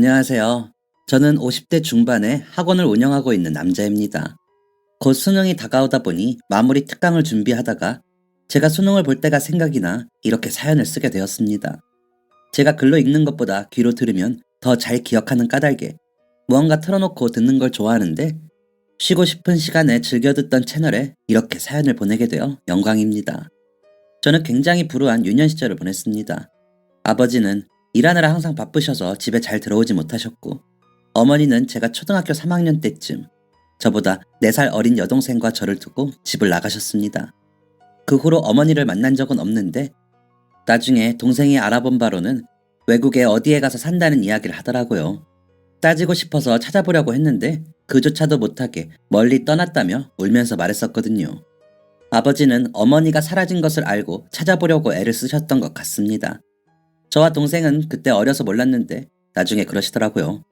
안녕하세요. 저는 50대 중반에 학원을 운영하고 있는 남자입니다. 곧 수능이 다가오다 보니 마무리 특강을 준비하다가 제가 수능을 볼 때가 생각이 나 이렇게 사연을 쓰게 되었습니다. 제가 글로 읽는 것보다 귀로 들으면 더 잘 기억하는 까닭에 무언가 틀어놓고 듣는 걸 좋아하는데 쉬고 싶은 시간에 즐겨 듣던 채널에 이렇게 사연을 보내게 되어 영광입니다. 저는 굉장히 불우한 유년 시절을 보냈습니다. 아버지는 일하느라 항상 바쁘셔서 집에 잘 들어오지 못하셨고, 어머니는 제가 초등학교 3학년 때쯤 저보다 4살 어린 여동생과 저를 두고 집을 나가셨습니다. 그 후로 어머니를 만난 적은 없는데 나중에 동생이 알아본 바로는 외국에 어디에 가서 산다는 이야기를 하더라고요. 따지고 싶어서 찾아보려고 했는데 그조차도 못하게 멀리 떠났다며 울면서 말했었거든요. 아버지는 어머니가 사라진 것을 알고 찾아보려고 애를 쓰셨던 것 같습니다. 저와 동생은 그때 어려서 몰랐는데 나중에 그러시더라고요.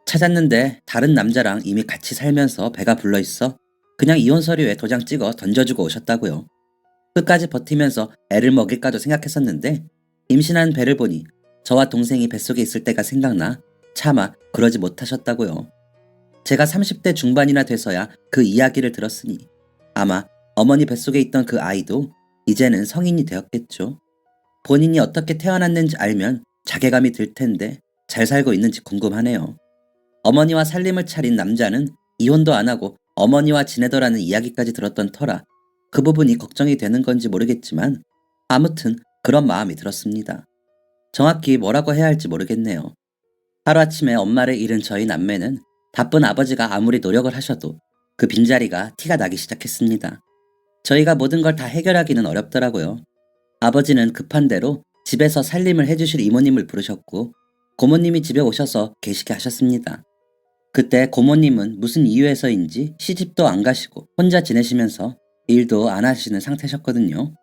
찾았는데 다른 남자랑 이미 같이 살면서 배가 불러있어 그냥 이혼 서류에 도장 찍어 던져주고 오셨다고요. 끝까지 버티면서 애를 먹일까도 생각했었는데 임신한 배를 보니 저와 동생이 뱃속에 있을 때가 생각나 차마 그러지 못하셨다고요. 제가 30대 중반이나 돼서야 그 이야기를 들었으니 아마 어머니 뱃속에 있던 그 아이도 이제는 성인이 되었겠죠. 본인이 어떻게 태어났는지 알면 자괴감이 들 텐데 잘 살고 있는지 궁금하네요. 어머니와 살림을 차린 남자는 이혼도 안 하고 어머니와 지내더라는 이야기까지 들었던 터라 그 부분이 걱정이 되는 건지 모르겠지만 아무튼 그런 마음이 들었습니다. 정확히 뭐라고 해야 할지 모르겠네요. 하루아침에 엄마를 잃은 저희 남매는 바쁜 아버지가 아무리 노력을 하셔도 그 빈자리가 티가 나기 시작했습니다. 저희가 모든 걸 다 해결하기는 어렵더라고요. 아버지는 급한 대로 집에서 살림을 해주실 이모님을 부르셨고 고모님이 집에 오셔서 계시게 하셨습니다. 그때 고모님은 무슨 이유에서인지 시집도 안 가시고 혼자 지내시면서 일도 안 하시는 상태셨거든요.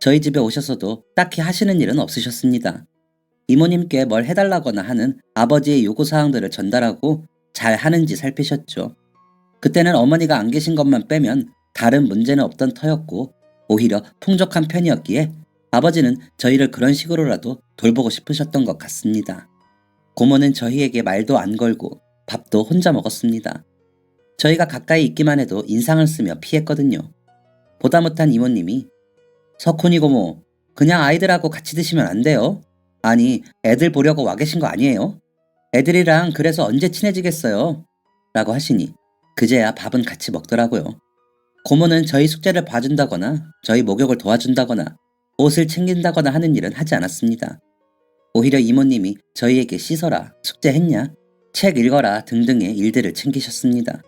저희 집에 오셔서도 딱히 하시는 일은 없으셨습니다. 이모님께 뭘 해달라거나 하는 아버지의 요구사항들을 전달하고 잘 하는지 살피셨죠. 그때는 어머니가 안 계신 것만 빼면 다른 문제는 없던 터였고 오히려 풍족한 편이었기에 아버지는 저희를 그런 식으로라도 돌보고 싶으셨던 것 같습니다. 고모는 저희에게 말도 안 걸고 밥도 혼자 먹었습니다. 저희가 가까이 있기만 해도 인상을 쓰며 피했거든요. 보다 못한 이모님이 석훈이 고모, 그냥 아이들하고 같이 드시면 안 돼요? 아니, 애들 보려고 와 계신 거 아니에요? 애들이랑 그래서 언제 친해지겠어요? 라고 하시니 그제야 밥은 같이 먹더라고요. 고모는 저희 숙제를 봐준다거나 저희 목욕을 도와준다거나 옷을 챙긴다거나 하는 일은 하지 않았습니다. 오히려 이모님이 저희에게 씻어라, 숙제했냐, 책 읽어라 등등의 일들을 챙기셨습니다.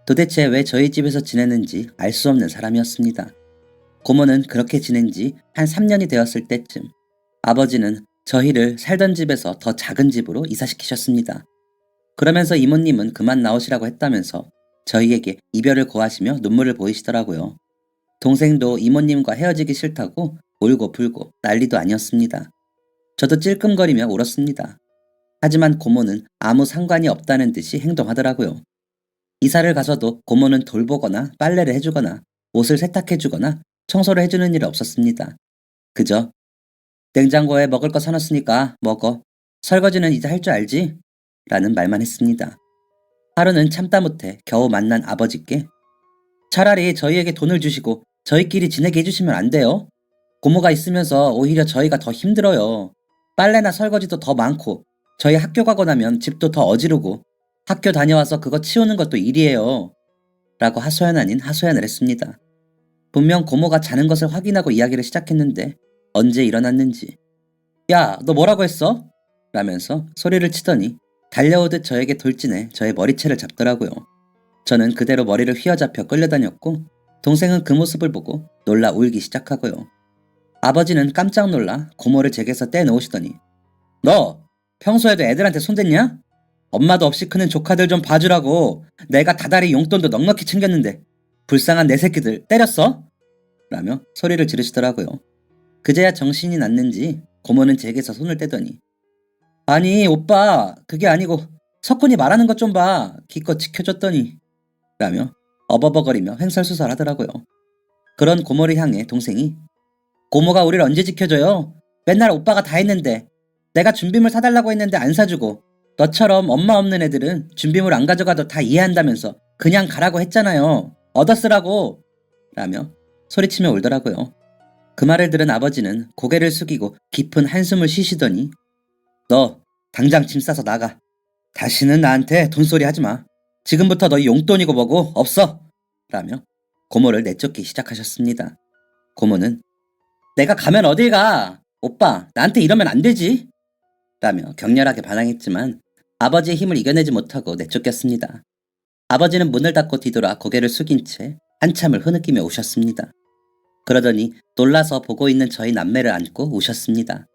도대체 왜 저희 집에서 지내는지 알 수 없는 사람이었습니다. 고모는 그렇게 지낸 지 한 3년이 되었을 때쯤 아버지는 저희를 살던 집에서 더 작은 집으로 이사시키셨습니다. 그러면서 이모님은 그만 나오시라고 했다면서 저희에게 이별을 고하시며 눈물을 보이시더라고요. 동생도 이모님과 헤어지기 싫다고 울고 불고 난리도 아니었습니다. 저도 찔끔거리며 울었습니다. 하지만 고모는 아무 상관이 없다는 듯이 행동하더라고요. 이사를 가서도 고모는 돌보거나 빨래를 해주거나 옷을 세탁해주거나 청소를 해주는 일은 없었습니다. 그저 냉장고에 먹을 거 사놨으니까 먹어. 설거지는 이제 할 줄 알지? 라는 말만 했습니다. 하루는 참다 못해 겨우 만난 아버지께 차라리 저희에게 돈을 주시고 저희끼리 지내게 해주시면 안 돼요? 고모가 있으면서 오히려 저희가 더 힘들어요. 빨래나 설거지도 더 많고 저희 학교 가고 나면 집도 더 어지르고 학교 다녀와서 그거 치우는 것도 일이에요. 라고 하소연 아닌 하소연을 했습니다. 분명 고모가 자는 것을 확인하고 이야기를 시작했는데 언제 일어났는지 야, 너 뭐라고 했어? 라면서 소리를 치더니 달려오듯 저에게 돌진해 저의 머리채를 잡더라고요. 저는 그대로 머리를 휘어잡혀 끌려다녔고 동생은 그 모습을 보고 놀라 울기 시작하고요. 아버지는 깜짝 놀라 고모를 제게서 떼놓으시더니 너 평소에도 애들한테 손댔냐? 엄마도 없이 크는 조카들 좀 봐주라고 내가 다달이 용돈도 넉넉히 챙겼는데 불쌍한 내 새끼들 때렸어? 라며 소리를 지르시더라고요. 그제야 정신이 났는지 고모는 제게서 손을 떼더니 아니 오빠 그게 아니고 석훈이 말하는 것 좀 봐 기껏 지켜줬더니 라며 어버버거리며 횡설수설하더라고요. 그런 고모를 향해 동생이 고모가 우리를 언제 지켜줘요? 맨날 오빠가 다 했는데 내가 준비물 사달라고 했는데 안 사주고 너처럼 엄마 없는 애들은 준비물 안 가져가도 다 이해한다면서 그냥 가라고 했잖아요. 얻어쓰라고! 라며 소리치며 울더라고요. 그 말을 들은 아버지는 고개를 숙이고 깊은 한숨을 쉬시더니 너 당장 짐 싸서 나가. 다시는 나한테 돈소리 하지 마. 지금부터 너 용돈이고 뭐고 없어. 라며 고모를 내쫓기 시작하셨습니다. 고모는 내가 가면 어딜 가? 오빠 나한테 이러면 안 되지. 라며 격렬하게 반항했지만 아버지의 힘을 이겨내지 못하고 내쫓겼습니다. 아버지는 문을 닫고 뒤돌아 고개를 숙인 채 한참을 흐느끼며 우셨습니다. 그러더니 놀라서 보고 있는 저희 남매를 안고 우셨습니다.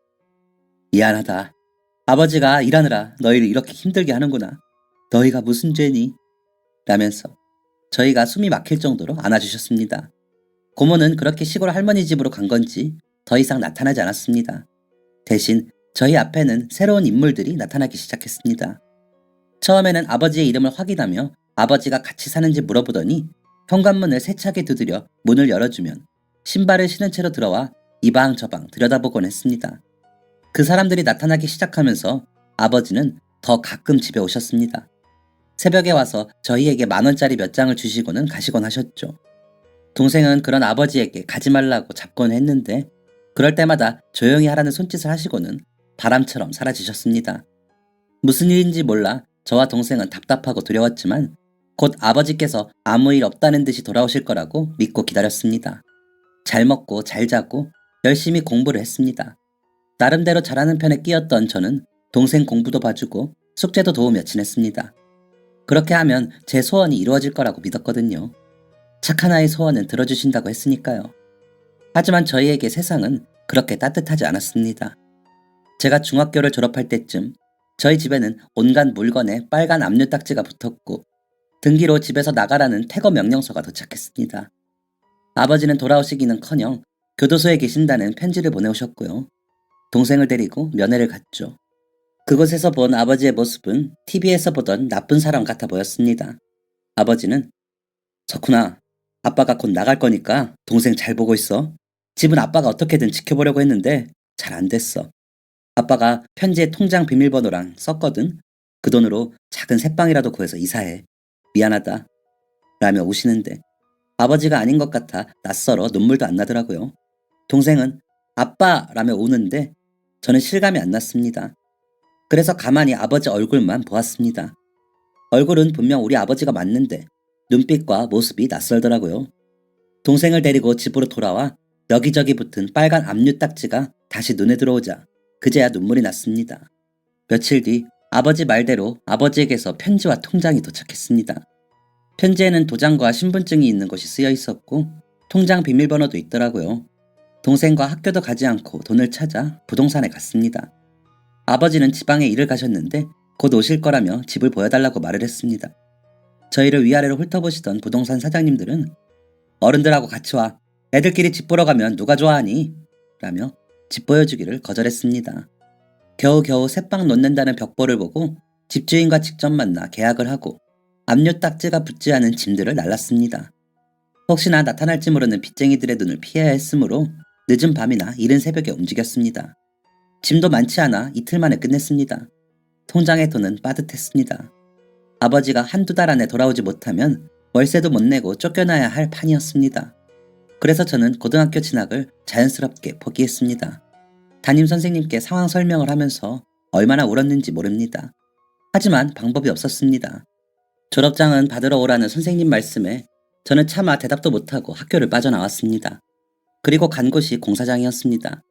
미안하다. 아버지가 일하느라 너희를 이렇게 힘들게 하는구나. 너희가 무슨 죄니? 라면서 저희가 숨이 막힐 정도로 안아주셨습니다. 고모는 그렇게 시골 할머니 집으로 간 건지 더 이상 나타나지 않았습니다. 대신 저희 앞에는 새로운 인물들이 나타나기 시작했습니다. 처음에는 아버지의 이름을 확인하며 아버지가 같이 사는지 물어보더니 현관문을 세차게 두드려 문을 열어주면 신발을 신은 채로 들어와 이방 저방 들여다보곤 했습니다. 그 사람들이 나타나기 시작하면서 아버지는 더 가끔 집에 오셨습니다. 새벽에 와서 저희에게 10,000원짜리 몇 장을 주시고는 가시곤 하셨죠. 동생은 그런 아버지에게 가지 말라고 잡곤 했는데 그럴 때마다 조용히 하라는 손짓을 하시고는 바람처럼 사라지셨습니다. 무슨 일인지 몰라 저와 동생은 답답하고 두려웠지만 곧 아버지께서 아무 일 없다는 듯이 돌아오실 거라고 믿고 기다렸습니다. 잘 먹고 잘 자고 열심히 공부를 했습니다. 나름대로 잘하는 편에 끼었던 저는 동생 공부도 봐주고 숙제도 도우며 지냈습니다. 그렇게 하면 제 소원이 이루어질 거라고 믿었거든요. 착한 아이 소원은 들어주신다고 했으니까요. 하지만 저희에게 세상은 그렇게 따뜻하지 않았습니다. 제가 중학교를 졸업할 때쯤 저희 집에는 온갖 물건에 빨간 압류 딱지가 붙었고 등기로 집에서 나가라는 퇴거 명령서가 도착했습니다. 아버지는 돌아오시기는커녕 교도소에 계신다는 편지를 보내오셨고요. 동생을 데리고 면회를 갔죠. 그곳에서 본 아버지의 모습은 TV에서 보던 나쁜 사람 같아 보였습니다. 아버지는 석훈아, 아빠가 곧 나갈 거니까 동생 잘 보고 있어. 집은 아빠가 어떻게든 지켜보려고 했는데 잘 안 됐어. 아빠가 편지에 통장 비밀번호랑 썼거든. 그 돈으로 작은 새빵이라도 구해서 이사해. 미안하다. 라며 우시는데 아버지가 아닌 것 같아 낯설어 눈물도 안 나더라고요. 동생은 아빠라며 우는데 저는 실감이 안 났습니다. 그래서 가만히 아버지 얼굴만 보았습니다. 얼굴은 분명 우리 아버지가 맞는데 눈빛과 모습이 낯설더라고요. 동생을 데리고 집으로 돌아와 여기저기 붙은 빨간 압류 딱지가 다시 눈에 들어오자 그제야 눈물이 났습니다. 며칠 뒤 아버지 말대로 아버지에게서 편지와 통장이 도착했습니다. 편지에는 도장과 신분증이 있는 것이 쓰여 있었고 통장 비밀번호도 있더라고요. 동생과 학교도 가지 않고 돈을 찾아 부동산에 갔습니다. 아버지는 지방에 일을 가셨는데 곧 오실 거라며 집을 보여달라고 말을 했습니다. 저희를 위아래로 훑어보시던 부동산 사장님들은 어른들하고 같이 와. 애들끼리 집 보러 가면 누가 좋아하니? 라며 집 보여주기를 거절했습니다. 겨우겨우 새빵 놓는다는 벽보를 보고 집주인과 직접 만나 계약을 하고 압류 딱지가 붙지 않은 짐들을 날랐습니다. 혹시나 나타날지 모르는 빚쟁이들의 눈을 피해야 했으므로 늦은 밤이나 이른 새벽에 움직였습니다. 짐도 많지 않아 이틀 만에 끝냈습니다. 통장의 돈은 빠듯했습니다. 아버지가 한두 달 안에 돌아오지 못하면 월세도 못 내고 쫓겨나야 할 판이었습니다. 그래서 저는 고등학교 진학을 자연스럽게 포기했습니다. 담임 선생님께 상황 설명을 하면서 얼마나 울었는지 모릅니다. 하지만 방법이 없었습니다. 졸업장은 받으러 오라는 선생님 말씀에 저는 차마 대답도 못하고 학교를 빠져나왔습니다. 그리고 간 곳이 공사장이었습니다.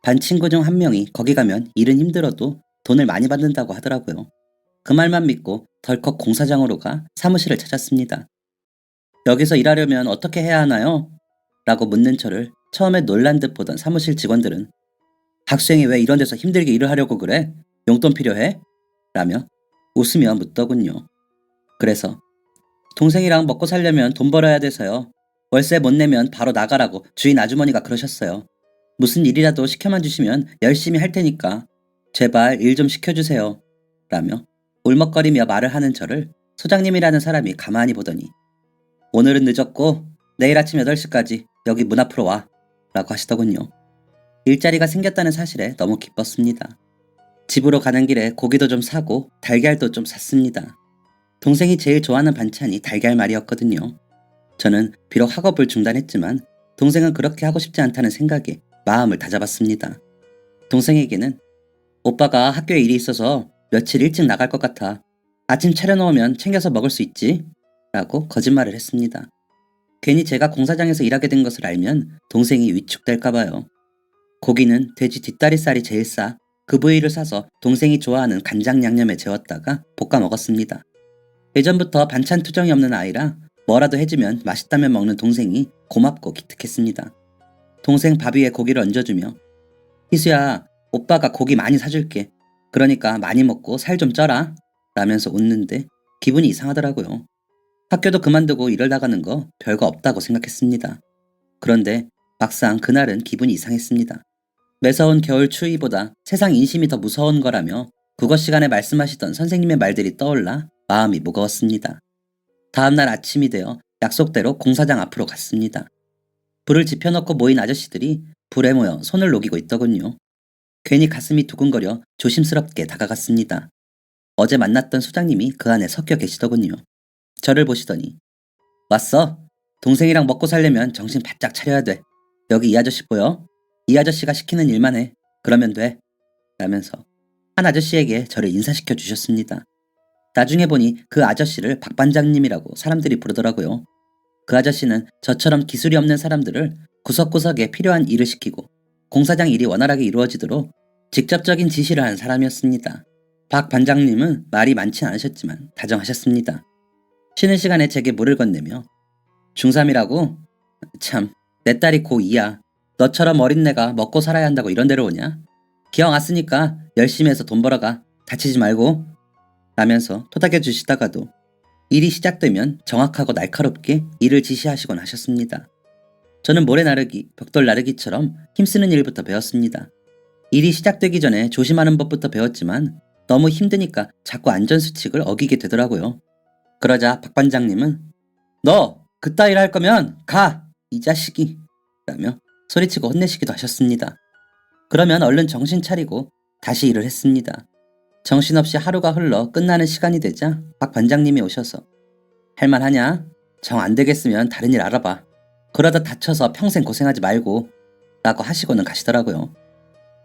반 친구 중 한 명이 거기 가면 일은 힘들어도 돈을 많이 받는다고 하더라고요. 그 말만 믿고 덜컥 공사장으로 가 사무실을 찾았습니다. 여기서 일하려면 어떻게 해야 하나요? 라고 묻는 저를 처음에 놀란 듯 보던 사무실 직원들은 학생이 왜 이런 데서 힘들게 일을 하려고 그래? 용돈 필요해? 라며 웃으며 묻더군요. 그래서 동생이랑 먹고 살려면 돈 벌어야 돼서요. 월세 못 내면 바로 나가라고 주인 아주머니가 그러셨어요. 무슨 일이라도 시켜만 주시면 열심히 할 테니까 제발 일 좀 시켜주세요. 라며 울먹거리며 말을 하는 저를 소장님이라는 사람이 가만히 보더니 오늘은 늦었고 내일 아침 8시까지 여기 문 앞으로 와 라고 하시더군요. 일자리가 생겼다는 사실에 너무 기뻤습니다. 집으로 가는 길에 고기도 좀 사고 달걀도 좀 샀습니다. 동생이 제일 좋아하는 반찬이 달걀말이었거든요. 저는 비록 학업을 중단했지만 동생은 그렇게 하고 싶지 않다는 생각에 마음을 다잡았습니다. 동생에게는 오빠가 학교에 일이 있어서 며칠 일찍 나갈 것 같아. 아침 차려놓으면 챙겨서 먹을 수 있지? 라고 거짓말을 했습니다. 괜히 제가 공사장에서 일하게 된 것을 알면 동생이 위축될까봐요. 고기는 돼지 뒷다리살이 제일 싸 그 부위를 사서 동생이 좋아하는 간장 양념에 재웠다가 볶아 먹었습니다. 예전부터 반찬 투정이 없는 아이라 뭐라도 해주면 맛있다면 먹는 동생이 고맙고 기특했습니다. 동생 밥 위에 고기를 얹어주며 희수야, 오빠가 고기 많이 사줄게. 그러니까 많이 먹고 살 좀 쪄라 라면서 웃는데 기분이 이상하더라고요. 학교도 그만두고 일을 나가는 거 별거 없다고 생각했습니다. 그런데 막상 그날은 기분이 이상했습니다. 매서운 겨울 추위보다 세상 인심이 더 무서운 거라며 국어 시간에 말씀하시던 선생님의 말들이 떠올라 마음이 무거웠습니다. 다음날 아침이 되어 약속대로 공사장 앞으로 갔습니다. 불을 지펴놓고 모인 아저씨들이 불에 모여 손을 녹이고 있더군요. 괜히 가슴이 두근거려 조심스럽게 다가갔습니다. 어제 만났던 소장님이 그 안에 섞여 계시더군요. 저를 보시더니 왔어. 동생이랑 먹고 살려면 정신 바짝 차려야 돼. 여기 이 아저씨 보여? 이 아저씨가 시키는 일만 해. 그러면 돼. 라면서 한 아저씨에게 저를 인사시켜 주셨습니다. 나중에 보니 그 아저씨를 박 반장님이라고 사람들이 부르더라고요. 그 아저씨는 저처럼 기술이 없는 사람들을 구석구석에 필요한 일을 시키고 공사장 일이 원활하게 이루어지도록 직접적인 지시를 한 사람이었습니다. 박 반장님은 말이 많지 않으셨지만 다정하셨습니다. 쉬는 시간에 제게 물을 건네며 중3이라고? 참, 내 딸이 고2야. 너처럼 어린애가 먹고 살아야 한다고 이런 데로 오냐? 기왕 왔으니까 열심히 해서 돈 벌어가. 다치지 말고. 라면서 토닥여 주시다가도 일이 시작되면 정확하고 날카롭게 일을 지시하시곤 하셨습니다. 저는 모래 나르기, 벽돌 나르기처럼 힘쓰는 일부터 배웠습니다. 일이 시작되기 전에 조심하는 법부터 배웠지만 너무 힘드니까 자꾸 안전수칙을 어기게 되더라고요. 그러자 박 반장님은 너 그따위를 할 거면 가! 이 자식이! 라며 소리치고 혼내시기도 하셨습니다. 그러면 얼른 정신 차리고 다시 일을 했습니다. 정신없이 하루가 흘러 끝나는 시간이 되자 박 반장님이 오셔서 할만하냐? 정 안 되겠으면 다른 일 알아봐. 그러다 다쳐서 평생 고생하지 말고 라고 하시고는 가시더라고요.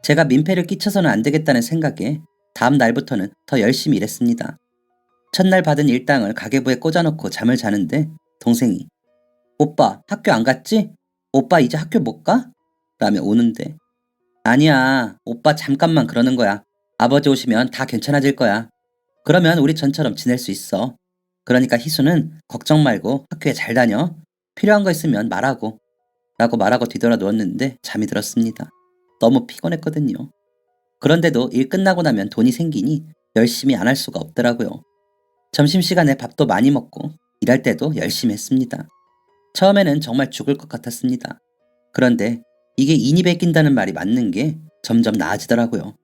제가 민폐를 끼쳐서는 안 되겠다는 생각에 다음 날부터는 더 열심히 일했습니다. 첫날 받은 일당을 가계부에 꽂아놓고 잠을 자는데 동생이 오빠 학교 안 갔지? 오빠 이제 학교 못 가? 라며 오는데 아니야, 오빠 잠깐만 그러는 거야. 아버지 오시면 다 괜찮아질 거야. 그러면 우리 전처럼 지낼 수 있어. 그러니까 희수는 걱정 말고 학교에 잘 다녀. 필요한 거 있으면 말하고 라고 말하고 뒤돌아 누웠는데 잠이 들었습니다. 너무 피곤했거든요. 그런데도 일 끝나고 나면 돈이 생기니 열심히 안 할 수가 없더라고요. 점심시간에 밥도 많이 먹고 일할 때도 열심히 했습니다. 처음에는 정말 죽을 것 같았습니다. 그런데 이게 인이 베낀다는 말이 맞는 게 점점 나아지더라고요.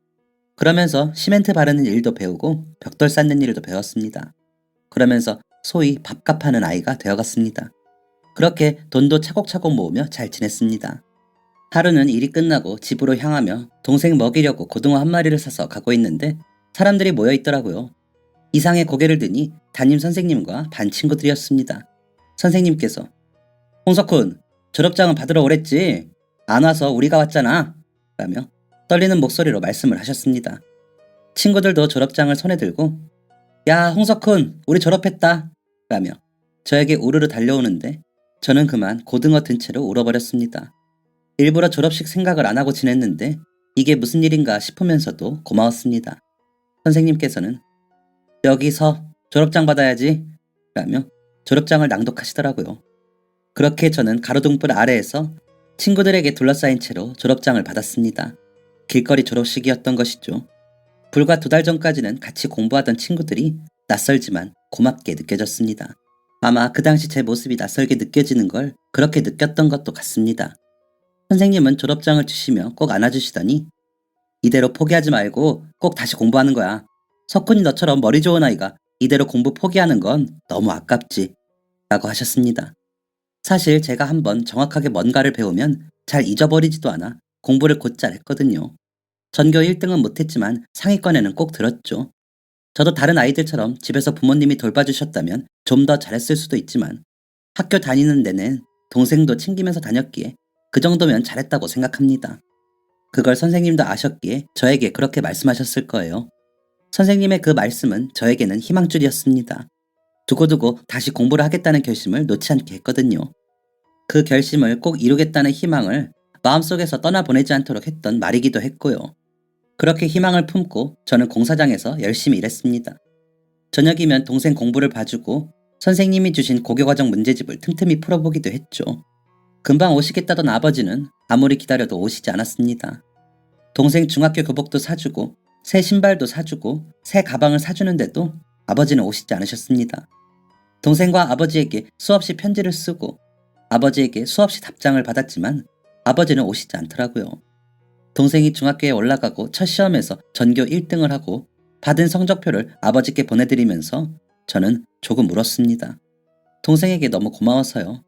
그러면서 시멘트 바르는 일도 배우고 벽돌 쌓는 일도 배웠습니다. 그러면서 소위 밥값하는 아이가 되어갔습니다. 그렇게 돈도 차곡차곡 모으며 잘 지냈습니다. 하루는 일이 끝나고 집으로 향하며 동생 먹이려고 고등어 한 마리를 사서 가고 있는데 사람들이 모여 있더라고요. 이상의 고개를 드니 담임 선생님과 반 친구들이었습니다. 선생님께서 홍석훈, 졸업장은 받으러 오랬지? 안 와서 우리가 왔잖아. 라며 떨리는 목소리로 말씀을 하셨습니다. 친구들도 졸업장을 손에 들고 야 홍석훈, 우리 졸업했다. 라며 저에게 우르르 달려오는데 저는 그만 고등어 든 채로 울어버렸습니다. 일부러 졸업식 생각을 안 하고 지냈는데 이게 무슨 일인가 싶으면서도 고마웠습니다. 선생님께서는 여기서 졸업장 받아야지 라며 졸업장을 낭독하시더라고요. 그렇게 저는 가로등불 아래에서 친구들에게 둘러싸인 채로 졸업장을 받았습니다. 길거리 졸업식이었던 것이죠. 불과 2달 전까지는 같이 공부하던 친구들이 낯설지만 고맙게 느껴졌습니다. 아마 그 당시 제 모습이 낯설게 느껴지는 걸 그렇게 느꼈던 것도 같습니다. 선생님은 졸업장을 주시며 꼭 안아주시더니 이대로 포기하지 말고 꼭 다시 공부하는 거야. 석훈이 너처럼 머리 좋은 아이가 이대로 공부 포기하는 건 너무 아깝지 라고 하셨습니다. 사실 제가 한번 정확하게 뭔가를 배우면 잘 잊어버리지도 않아 공부를 곧잘 했거든요. 전교 1등은 못했지만 상위권에는 꼭 들었죠. 저도 다른 아이들처럼 집에서 부모님이 돌봐주셨다면 좀 더 잘했을 수도 있지만 학교 다니는 데는 동생도 챙기면서 다녔기에 그 정도면 잘했다고 생각합니다. 그걸 선생님도 아셨기에 저에게 그렇게 말씀하셨을 거예요. 선생님의 그 말씀은 저에게는 희망줄이었습니다. 두고두고 다시 공부를 하겠다는 결심을 놓지 않게 했거든요. 그 결심을 꼭 이루겠다는 희망을 마음속에서 떠나보내지 않도록 했던 말이기도 했고요. 그렇게 희망을 품고 저는 공사장에서 열심히 일했습니다. 저녁이면 동생 공부를 봐주고 선생님이 주신 고교과정 문제집을 틈틈이 풀어보기도 했죠. 금방 오시겠다던 아버지는 아무리 기다려도 오시지 않았습니다. 동생 중학교 교복도 사주고 새 신발도 사주고 새 가방을 사주는데도 아버지는 오시지 않으셨습니다. 동생과 아버지에게 수없이 편지를 쓰고 아버지에게 수없이 답장을 받았지만 아버지는 오시지 않더라고요. 동생이 중학교에 올라가고 첫 시험에서 전교 1등을 하고 받은 성적표를 아버지께 보내드리면서 저는 조금 울었습니다. 동생에게 너무 고마워서요.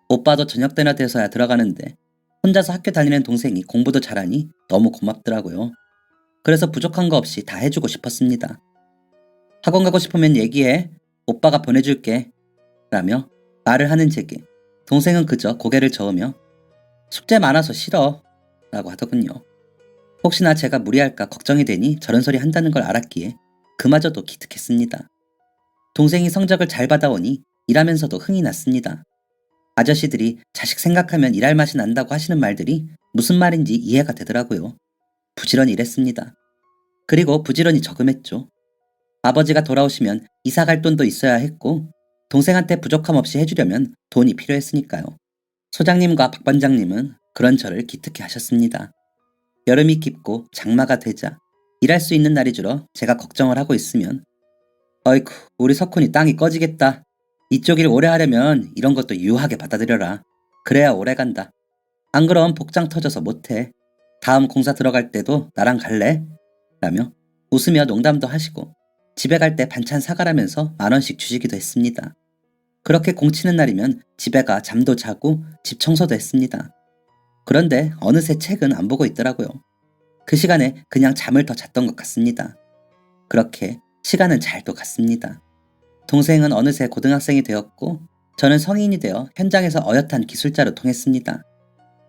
오빠도 저녁 때나 돼서야 들어가는데 혼자서 학교 다니는 동생이 공부도 잘하니 너무 고맙더라고요. 그래서 부족한 거 없이 다 해주고 싶었습니다. 학원 가고 싶으면 얘기해. 오빠가 보내줄게. 라며 말을 하는 제게 동생은 그저 고개를 저으며 숙제 많아서 싫어. 라고 하더군요. 혹시나 제가 무리할까 걱정이 되니 저런 소리 한다는 걸 알았기에 그마저도 기특했습니다. 동생이 성적을 잘 받아오니 일하면서도 흥이 났습니다. 아저씨들이 자식 생각하면 일할 맛이 난다고 하시는 말들이 무슨 말인지 이해가 되더라고요. 부지런히 일했습니다. 그리고 부지런히 저금했죠. 아버지가 돌아오시면 이사 갈 돈도 있어야 했고 동생한테 부족함 없이 해주려면 돈이 필요했으니까요. 소장님과 박 반장님은 그런 저를 기특해 하셨습니다. 여름이 깊고 장마가 되자 일할 수 있는 날이 줄어 제가 걱정을 하고 있으면 어이쿠 우리 석훈이 땅이 꺼지겠다. 이쪽 일 오래 하려면 이런 것도 유하게 받아들여라. 그래야 오래 간다. 안 그럼 복장 터져서 못해. 다음 공사 들어갈 때도 나랑 갈래? 라며 웃으며 농담도 하시고 집에 갈 때 반찬 사가라면서 10,000원씩 주시기도 했습니다. 그렇게 공치는 날이면 집에 가 잠도 자고 집 청소도 했습니다. 그런데 어느새 책은 안 보고 있더라고요. 그 시간에 그냥 잠을 더 잤던 것 같습니다. 그렇게 시간은 잘도 갔습니다. 동생은 어느새 고등학생이 되었고 저는 성인이 되어 현장에서 어엿한 기술자로 통했습니다.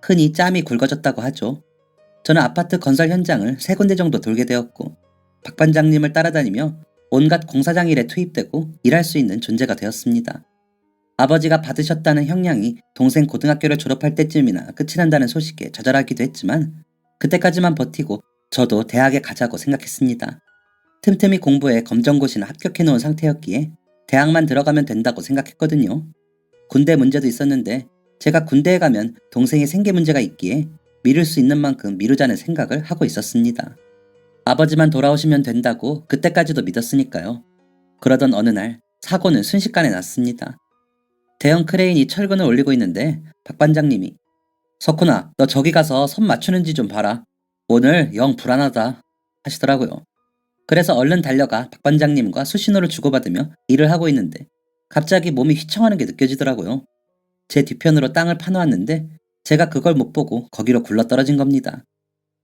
흔히 짬이 굵어졌다고 하죠. 저는 아파트 건설 현장을 3군데 정도 돌게 되었고 박 반장님을 따라다니며 온갖 공사장 일에 투입되고 일할 수 있는 존재가 되었습니다. 아버지가 받으셨다는 형량이 동생 고등학교를 졸업할 때쯤이나 끝이 난다는 소식에 좌절하기도 했지만 그때까지만 버티고 저도 대학에 가자고 생각했습니다. 틈틈이 공부해 검정고시나 합격해 놓은 상태였기에 대학만 들어가면 된다고 생각했거든요. 군대 문제도 있었는데 제가 군대에 가면 동생의 생계 문제가 있기에 미룰 수 있는 만큼 미루자는 생각을 하고 있었습니다. 아버지만 돌아오시면 된다고 그때까지도 믿었으니까요. 그러던 어느 날 사고는 순식간에 났습니다. 대형 크레인이 철근을 올리고 있는데 박 반장님이 석훈아 너 저기 가서 선 맞추는지 좀 봐라. 오늘 영 불안하다 하시더라고요. 그래서 얼른 달려가 박 반장님과 수신호를 주고받으며 일을 하고 있는데 갑자기 몸이 휘청하는 게 느껴지더라고요. 제 뒤편으로 땅을 파놓았는데 제가 그걸 못 보고 거기로 굴러떨어진 겁니다.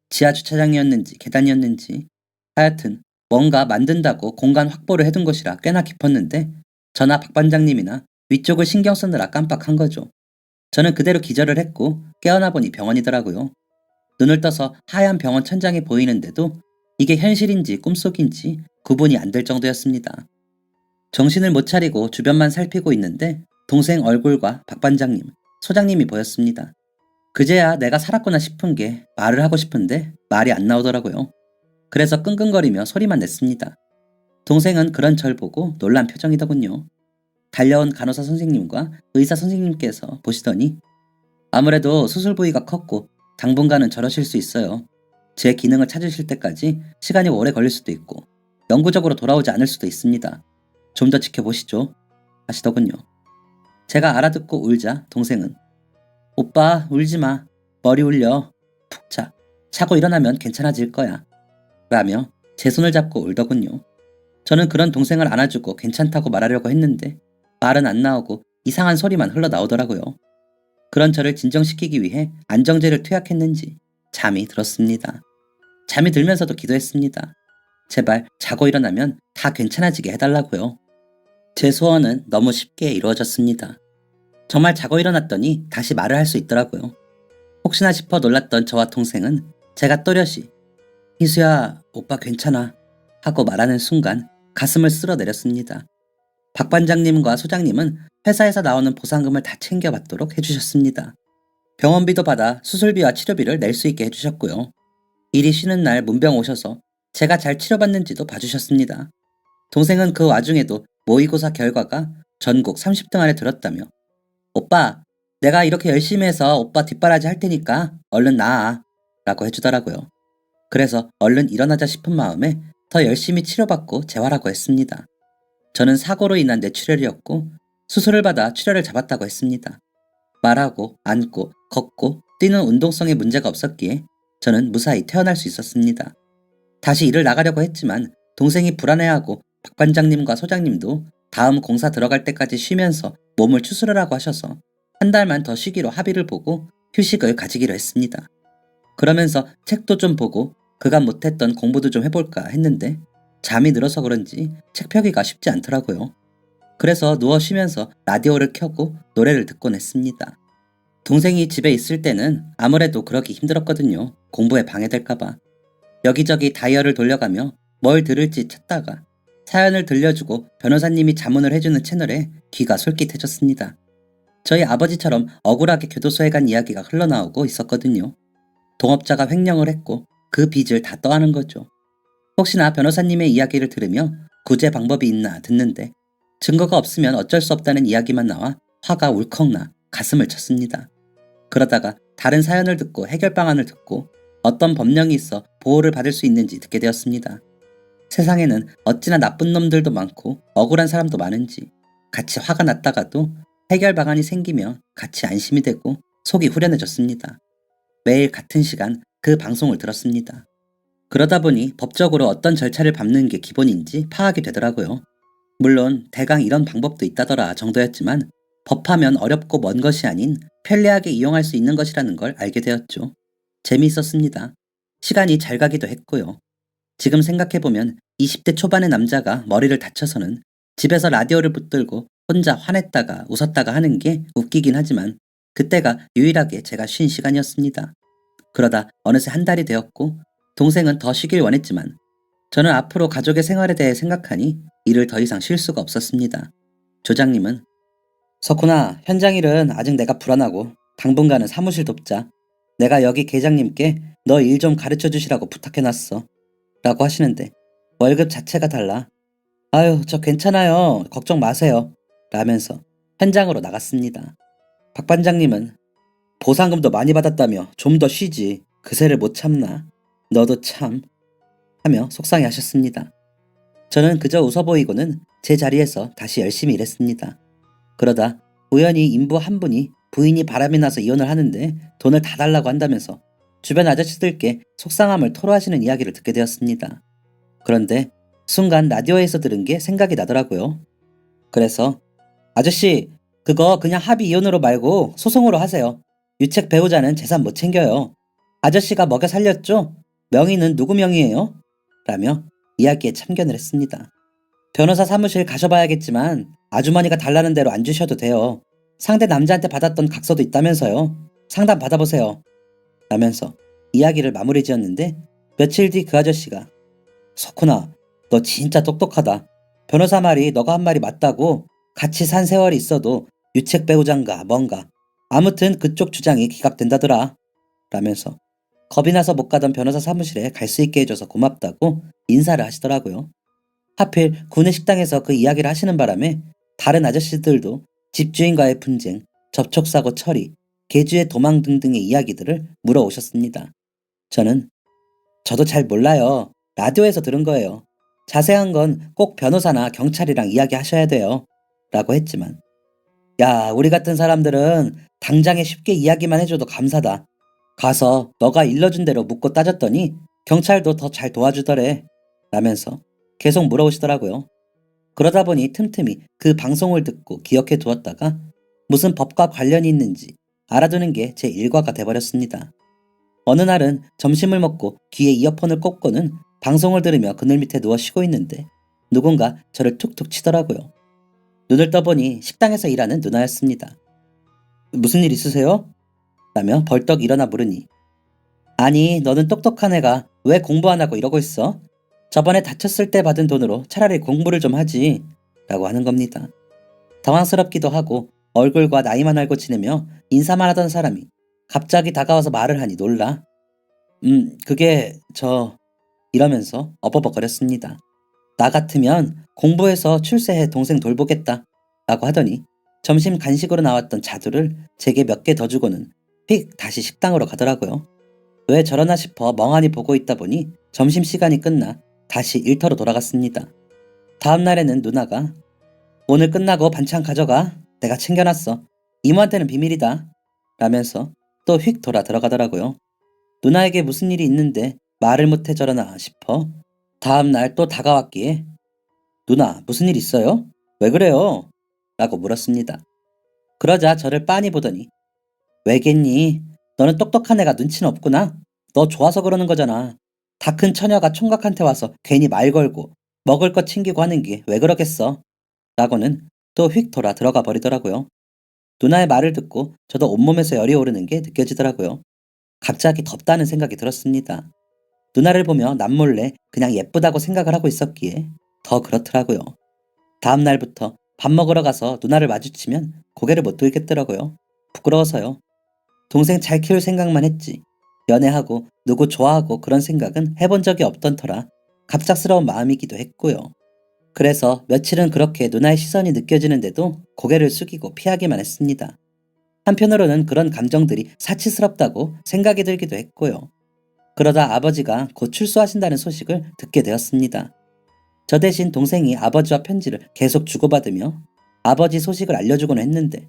지하 주차장이었는지 계단이었는지 하여튼 뭔가 만든다고 공간 확보를 해둔 것이라 꽤나 깊었는데 저나 박 반장님이나 위쪽을 신경 쓰느라 깜빡한 거죠. 저는 그대로 기절을 했고 깨어나 보니 병원이더라고요. 눈을 떠서 하얀 병원 천장이 보이는데도 이게 현실인지 꿈속인지 구분이 안 될 정도였습니다. 정신을 못 차리고 주변만 살피고 있는데 동생 얼굴과 박 반장님, 소장님이 보였습니다. 그제야 내가 살았구나 싶은 게 말을 하고 싶은데 말이 안 나오더라고요. 그래서 끙끙거리며 소리만 냈습니다. 동생은 그런 절 보고 놀란 표정이더군요. 달려온 간호사 선생님과 의사 선생님께서 보시더니 아무래도 수술 부위가 컸고 당분간은 저러실 수 있어요. 제 기능을 찾으실 때까지 시간이 오래 걸릴 수도 있고 영구적으로 돌아오지 않을 수도 있습니다. 좀 더 지켜보시죠. 하시더군요. 제가 알아듣고 울자 동생은 오빠 울지마. 머리 울려. 푹 자. 자고 일어나면 괜찮아질 거야. 라며 제 손을 잡고 울더군요. 저는 그런 동생을 안아주고 괜찮다고 말하려고 했는데 말은 안 나오고 이상한 소리만 흘러나오더라고요. 그런 저를 진정시키기 위해 안정제를 투약했는지 잠이 들었습니다. 잠이 들면서도 기도했습니다. 제발 자고 일어나면 다 괜찮아지게 해달라고요. 제 소원은 너무 쉽게 이루어졌습니다. 정말 자고 일어났더니 다시 말을 할 수 있더라고요. 혹시나 싶어 놀랐던 저와 동생은 제가 또렷이 희수야, 오빠 괜찮아 하고 말하는 순간 가슴을 쓸어내렸습니다. 박 반장님과 소장님은 회사에서 나오는 보상금을 다 챙겨받도록 해주셨습니다. 병원비도 받아 수술비와 치료비를 낼 수 있게 해주셨고요. 일이 쉬는 날 문병 오셔서 제가 잘 치료받는지도 봐주셨습니다. 동생은 그 와중에도 모의고사 결과가 전국 30등 안에 들었다며 오빠, 내가 이렇게 열심히 해서 오빠 뒷바라지 할 테니까 얼른 나아 라고 해주더라고요. 그래서 얼른 일어나자 싶은 마음에 더 열심히 치료받고 재활하고 했습니다. 저는 사고로 인한 뇌출혈이었고 수술을 받아 출혈을 잡았다고 했습니다. 말하고 앉고 걷고 뛰는 운동성에 문제가 없었기에 저는 무사히 태어날 수 있었습니다. 다시 일을 나가려고 했지만 동생이 불안해하고 박 반장님과 소장님도 다음 공사 들어갈 때까지 쉬면서 몸을 추스르라고 하셔서 한 달만 더 쉬기로 합의를 보고 휴식을 가지기로 했습니다. 그러면서 책도 좀 보고 그간 못했던 공부도 좀 해볼까 했는데 잠이 늘어서 그런지 책 펴기가 쉽지 않더라고요. 그래서 누워 쉬면서 라디오를 켜고 노래를 듣곤 했습니다. 동생이 집에 있을 때는 아무래도 그러기 힘들었거든요. 공부에 방해될까봐. 여기저기 다이얼을 돌려가며 뭘 들을지 찾다가 사연을 들려주고 변호사님이 자문을 해주는 채널에 귀가 솔깃해졌습니다. 저희 아버지처럼 억울하게 교도소에 간 이야기가 흘러나오고 있었거든요. 동업자가 횡령을 했고 그 빚을 다 떠안은 거죠. 혹시나 변호사님의 이야기를 들으며 구제 방법이 있나 듣는데 증거가 없으면 어쩔 수 없다는 이야기만 나와 화가 울컥나 가슴을 쳤습니다. 그러다가 다른 사연을 듣고 해결 방안을 듣고 어떤 법령이 있어 보호를 받을 수 있는지 듣게 되었습니다. 세상에는 어찌나 나쁜 놈들도 많고 억울한 사람도 많은지 같이 화가 났다가도 해결 방안이 생기면 같이 안심이 되고 속이 후련해졌습니다. 매일 같은 시간 그 방송을 들었습니다. 그러다 보니 법적으로 어떤 절차를 밟는 게 기본인지 파악이 되더라고요. 물론 대강 이런 방법도 있다더라 정도였지만 법하면 어렵고 먼 것이 아닌 편리하게 이용할 수 있는 것이라는 걸 알게 되었죠. 재미있었습니다. 시간이 잘 가기도 했고요. 지금 생각해보면 20대 초반의 남자가 머리를 다쳐서는 집에서 라디오를 붙들고 혼자 화냈다가 웃었다가 하는 게 웃기긴 하지만 그때가 유일하게 제가 쉰 시간이었습니다. 그러다 어느새 한 달이 되었고 동생은 더 쉬길 원했지만 저는 앞으로 가족의 생활에 대해 생각하니 일을 더 이상 쉴 수가 없었습니다. 조장님은 석훈아, 현장 일은 아직 내가 불안하고 당분간은 사무실 돕자. 내가 여기 계장님께 너 일 좀 가르쳐 주시라고 부탁해놨어. 라고 하시는데 월급 자체가 달라. 아유, 저 괜찮아요. 걱정 마세요. 라면서 현장으로 나갔습니다. 박 반장님은 보상금도 많이 받았다며 좀 더 쉬지. 그새를 못 참나. 너도 참. 하며 속상해 하셨습니다. 저는 그저 웃어 보이고는 제 자리에서 다시 열심히 일했습니다. 그러다 우연히 인부 한 분이 부인이 바람이 나서 이혼을 하는데 돈을 다 달라고 한다면서 주변 아저씨들께 속상함을 토로하시는 이야기를 듣게 되었습니다. 그런데 순간 라디오에서 들은 게 생각이 나더라고요. 그래서 아저씨, 그거 그냥 합의 이혼으로 말고 소송으로 하세요. 유책 배우자는 재산 못 챙겨요. 아저씨가 먹여 살렸죠? 명의는 누구 명의예요? 라며 이야기에 참견을 했습니다. 변호사 사무실 가셔봐야겠지만 아주머니가 달라는 대로 안 주셔도 돼요. 상대 남자한테 받았던 각서도 있다면서요. 상담 받아보세요. 라면서 이야기를 마무리 지었는데 며칠 뒤 그 아저씨가 석훈아, 너 진짜 똑똑하다. 변호사 말이 너가 한 말이 맞다고. 같이 산 세월이 있어도 유책 배우자인가 뭔가 아무튼 그쪽 주장이 기각된다더라. 라면서 겁이 나서 못 가던 변호사 사무실에 갈 수 있게 해줘서 고맙다고 인사를 하시더라고요. 하필 구내 식당에서 그 이야기를 하시는 바람에 다른 아저씨들도 집주인과의 분쟁, 접촉사고 처리, 개주의 도망 등등의 이야기들을 물어오셨습니다. 저도 잘 몰라요. 라디오에서 들은 거예요. 자세한 건 꼭 변호사나 경찰이랑 이야기하셔야 돼요. 라고 했지만 야, 우리 같은 사람들은 당장에 쉽게 이야기만 해줘도 감사다. 가서 너가 일러준 대로 묻고 따졌더니 경찰도 더 잘 도와주더래. 라면서 계속 물어오시더라고요. 그러다 보니 틈틈이 그 방송을 듣고 기억해 두었다가 무슨 법과 관련이 있는지 알아두는 게 제 일과가 돼버렸습니다. 어느 날은 점심을 먹고 귀에 이어폰을 꽂고는 방송을 들으며 그늘 밑에 누워 쉬고 있는데 누군가 저를 툭툭 치더라고요. 눈을 떠보니 식당에서 일하는 누나였습니다. 무슨 일 있으세요? 라며 벌떡 일어나 물으니, 아니 너는 똑똑한 애가 왜 공부 안 하고 이러고 있어? 저번에 다쳤을 때 받은 돈으로 차라리 공부를 좀 하지 라고 하는 겁니다. 당황스럽기도 하고 얼굴과 나이만 알고 지내며 인사만 하던 사람이 갑자기 다가와서 말을 하니 놀라. 그게 이러면서 어버버거렸습니다. 나 같으면 공부해서 출세해 동생 돌보겠다 라고 하더니 점심 간식으로 나왔던 자두를 제게 몇 개 더 주고는 휙 다시 식당으로 가더라고요. 왜 저러나 싶어 멍하니 보고 있다 보니 점심시간이 끝나 다시 일터로 돌아갔습니다. 다음 날에는 누나가 오늘 끝나고 반찬 가져가. 내가 챙겨놨어. 이모한테는 비밀이다. 라면서 또 휙 돌아 들어가더라고요. 누나에게 무슨 일이 있는데 말을 못해 저러나 싶어 다음 날 또 다가왔기에 누나 무슨 일 있어요? 왜 그래요? 라고 물었습니다. 그러자 저를 빤히 보더니 왜겠니? 너는 똑똑한 애가 눈치는 없구나. 너 좋아서 그러는 거잖아. 다 큰 처녀가 총각한테 와서 괜히 말 걸고 먹을 것 챙기고 하는 게 왜 그러겠어? 라고는 또 휙 돌아 들어가 버리더라고요. 누나의 말을 듣고 저도 온몸에서 열이 오르는 게 느껴지더라고요. 갑자기 덥다는 생각이 들었습니다. 누나를 보며 남몰래 그냥 예쁘다고 생각을 하고 있었기에 더 그렇더라고요. 다음 날부터 밥 먹으러 가서 누나를 마주치면 고개를 못 들겠더라고요. 부끄러워서요. 동생 잘 키울 생각만 했지. 연애하고 누구 좋아하고 그런 생각은 해본 적이 없던 터라 갑작스러운 마음이기도 했고요. 그래서 며칠은 그렇게 누나의 시선이 느껴지는데도 고개를 숙이고 피하기만 했습니다. 한편으로는 그런 감정들이 사치스럽다고 생각이 들기도 했고요. 그러다 아버지가 곧 출소하신다는 소식을 듣게 되었습니다. 저 대신 동생이 아버지와 편지를 계속 주고받으며 아버지 소식을 알려주곤 했는데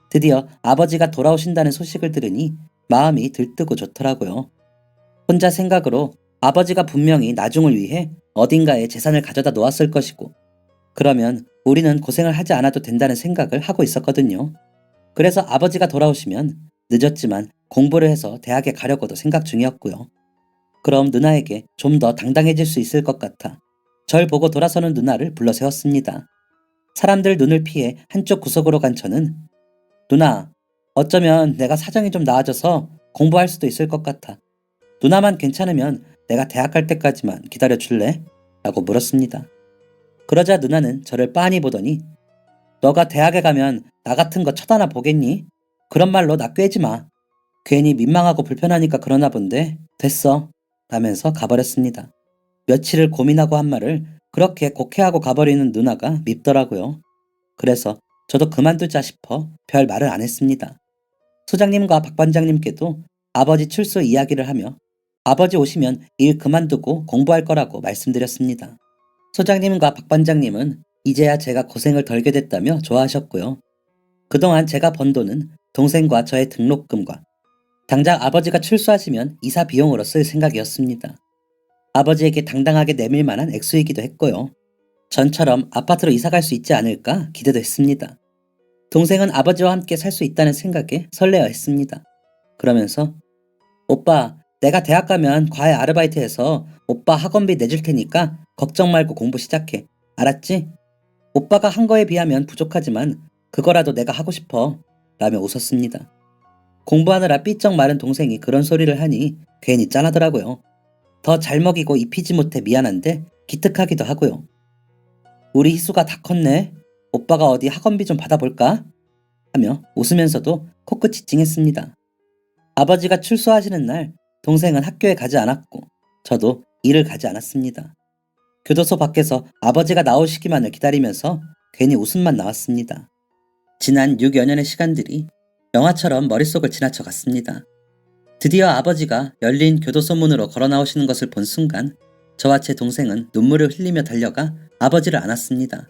드디어 아버지가 돌아오신다는 소식을 들으니 마음이 들뜨고 좋더라고요. 혼자 생각으로 아버지가 분명히 나중을 위해 어딘가에 재산을 가져다 놓았을 것이고 그러면 우리는 고생을 하지 않아도 된다는 생각을 하고 있었거든요. 그래서 아버지가 돌아오시면 늦었지만 공부를 해서 대학에 가려고도 생각 중이었고요. 그럼 누나에게 좀 더 당당해질 수 있을 것 같아 절 보고 돌아서는 누나를 불러 세웠습니다. 사람들 눈을 피해 한쪽 구석으로 간 저는 누나, 어쩌면 내가 사정이 좀 나아져서 공부할 수도 있을 것 같아. 누나만 괜찮으면 내가 대학 갈 때까지만 기다려 줄래? 라고 물었습니다. 그러자 누나는 저를 빤히 보더니 너가 대학에 가면 나 같은 거 쳐다나 보겠니? 그런 말로 나 꿰지 마. 괜히 민망하고 불편하니까 그러나 본데 됐어. 라면서 가버렸습니다. 며칠을 고민하고 한 말을 그렇게 곡해하고 가버리는 누나가 밉더라고요. 그래서 저도 그만두자 싶어 별 말을 안 했습니다. 소장님과 박 반장님께도 아버지 출소 이야기를 하며 아버지 오시면 일 그만두고 공부할 거라고 말씀드렸습니다. 소장님과 박 반장님은 이제야 제가 고생을 덜게 됐다며 좋아하셨고요. 그동안 제가 번 돈은 동생과 저의 등록금과 당장 아버지가 출소하시면 이사 비용으로 쓸 생각이었습니다. 아버지에게 당당하게 내밀 만한 액수이기도 했고요. 전처럼 아파트로 이사 갈 수 있지 않을까 기대도 했습니다. 동생은 아버지와 함께 살 수 있다는 생각에 설레어 했습니다. 그러면서 오빠, 내가 대학 가면 과외 아르바이트해서 오빠 학원비 내줄 테니까 걱정 말고 공부 시작해. 알았지? 오빠가 한 거에 비하면 부족하지만 그거라도 내가 하고 싶어. 라며 웃었습니다. 공부하느라 삐쩍 마른 동생이 그런 소리를 하니 괜히 짠하더라고요. 더 잘 먹이고 입히지 못해 미안한데 기특하기도 하고요. 우리 희수가 다 컸네. 오빠가 어디 학원비 좀 받아볼까? 하며 웃으면서도 코끝이 찡했습니다. 아버지가 출소하시는 날 동생은 학교에 가지 않았고 저도 일을 가지 않았습니다. 교도소 밖에서 아버지가 나오시기만을 기다리면서 괜히 웃음만 나왔습니다. 지난 6여 년의 시간들이 영화처럼 머릿속을 지나쳐 갔습니다. 드디어 아버지가 열린 교도소 문으로 걸어 나오시는 것을 본 순간 저와 제 동생은 눈물을 흘리며 달려가 아버지를 안았습니다.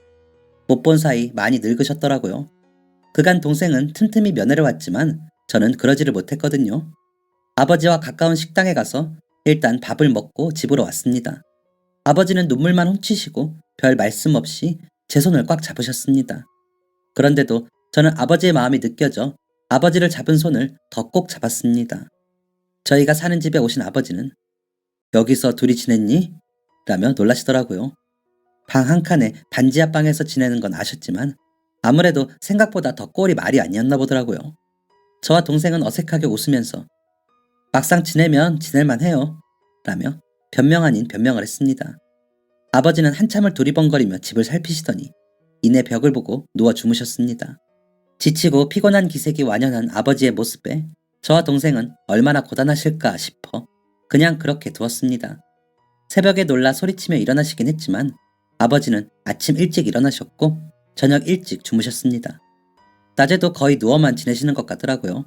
못 본 사이 많이 늙으셨더라고요. 그간 동생은 틈틈이 면회를 왔지만 저는 그러지를 못했거든요. 아버지와 가까운 식당에 가서 일단 밥을 먹고 집으로 왔습니다. 아버지는 눈물만 훔치시고 별 말씀 없이 제 손을 꽉 잡으셨습니다. 그런데도 저는 아버지의 마음이 느껴져 아버지를 잡은 손을 더 꼭 잡았습니다. 저희가 사는 집에 오신 아버지는 여기서 둘이 지냈니? 라며 놀라시더라고요. 방 한 칸에 반지 하방에서 지내는 건 아셨지만 아무래도 생각보다 더 꼴이 말이 아니었나 보더라고요. 저와 동생은 어색하게 웃으면서 막상 지내면 지낼만 해요. 라며 변명 아닌 변명을 했습니다. 아버지는 한참을 두리번거리며 집을 살피시더니 이내 벽을 보고 누워 주무셨습니다. 지치고 피곤한 기색이 완연한 아버지의 모습에 저와 동생은 얼마나 고단하실까 싶어 그냥 그렇게 두었습니다. 새벽에 놀라 소리치며 일어나시긴 했지만 아버지는 아침 일찍 일어나셨고 저녁 일찍 주무셨습니다. 낮에도 거의 누워만 지내시는 것 같더라고요.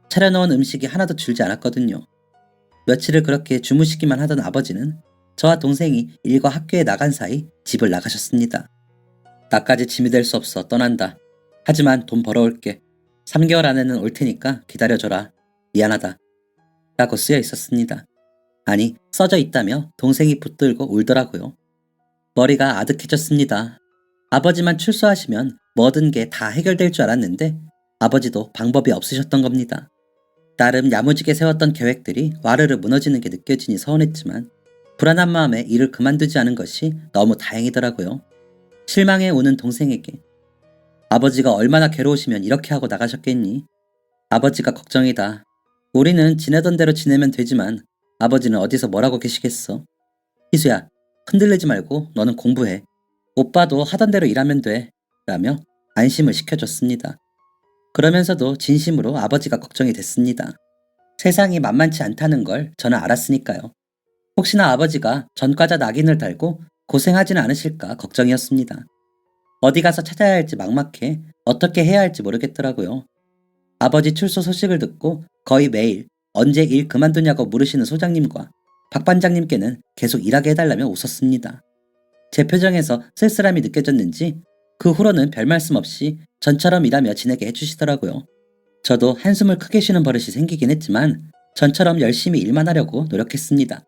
차려놓은 음식이 하나도 줄지 않았거든요. 며칠을 그렇게 주무시기만 하던 아버지는 저와 동생이 일과 학교에 나간 사이 집을 나가셨습니다. 나까지 짐이 될 수 없어 떠난다. 하지만 돈 벌어올게. 3개월 안에는 올 테니까 기다려줘라. 미안하다. 라고 쓰여 있었습니다. 아니, 써져 있다며 동생이 붙들고 울더라고요. 머리가 아득해졌습니다. 아버지만 출소하시면 모든 게 다 해결될 줄 알았는데 아버지도 방법이 없으셨던 겁니다. 나름 야무지게 세웠던 계획들이 와르르 무너지는 게 느껴지니 서운했지만 불안한 마음에 일을 그만두지 않은 것이 너무 다행이더라고요. 실망해 우는 동생에게 아버지가 얼마나 괴로우시면 이렇게 하고 나가셨겠니? 아버지가 걱정이다. 우리는 지내던 대로 지내면 되지만 아버지는 어디서 뭐라고 계시겠어? 희수야, 흔들리지 말고 너는 공부해. 오빠도 하던 대로 일하면 돼. 라며 안심을 시켜줬습니다. 그러면서도 진심으로 아버지가 걱정이 됐습니다. 세상이 만만치 않다는 걸 저는 알았으니까요. 혹시나 아버지가 전과자 낙인을 달고 고생하지는 않으실까 걱정이었습니다. 어디 가서 찾아야 할지 막막해 어떻게 해야 할지 모르겠더라고요. 아버지 출소 소식을 듣고 거의 매일 언제 일 그만두냐고 물으시는 소장님과 박 반장님께는 계속 일하게 해달라며 웃었습니다. 제 표정에서 쓸쓸함이 느껴졌는지 그 후로는 별 말씀 없이 전처럼 일하며 지내게 해주시더라고요. 저도 한숨을 크게 쉬는 버릇이 생기긴 했지만 전처럼 열심히 일만 하려고 노력했습니다.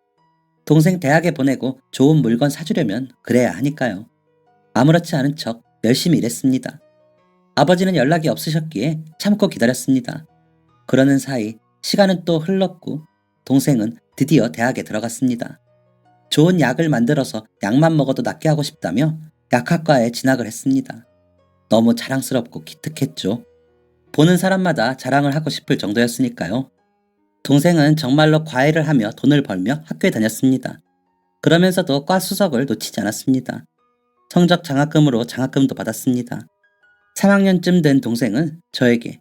동생 대학에 보내고 좋은 물건 사주려면 그래야 하니까요. 아무렇지 않은 척 열심히 일했습니다. 아버지는 연락이 없으셨기에 참고 기다렸습니다. 그러는 사이 시간은 또 흘렀고 동생은 드디어 대학에 들어갔습니다. 좋은 약을 만들어서 약만 먹어도 낫게 하고 싶다며 약학과에 진학을 했습니다. 너무 자랑스럽고 기특했죠. 보는 사람마다 자랑을 하고 싶을 정도였으니까요. 동생은 정말로 과외를 하며 돈을 벌며 학교에 다녔습니다. 그러면서도 과 수석을 놓치지 않았습니다. 성적 장학금으로 장학금도 받았습니다. 3학년쯤 된 동생은 저에게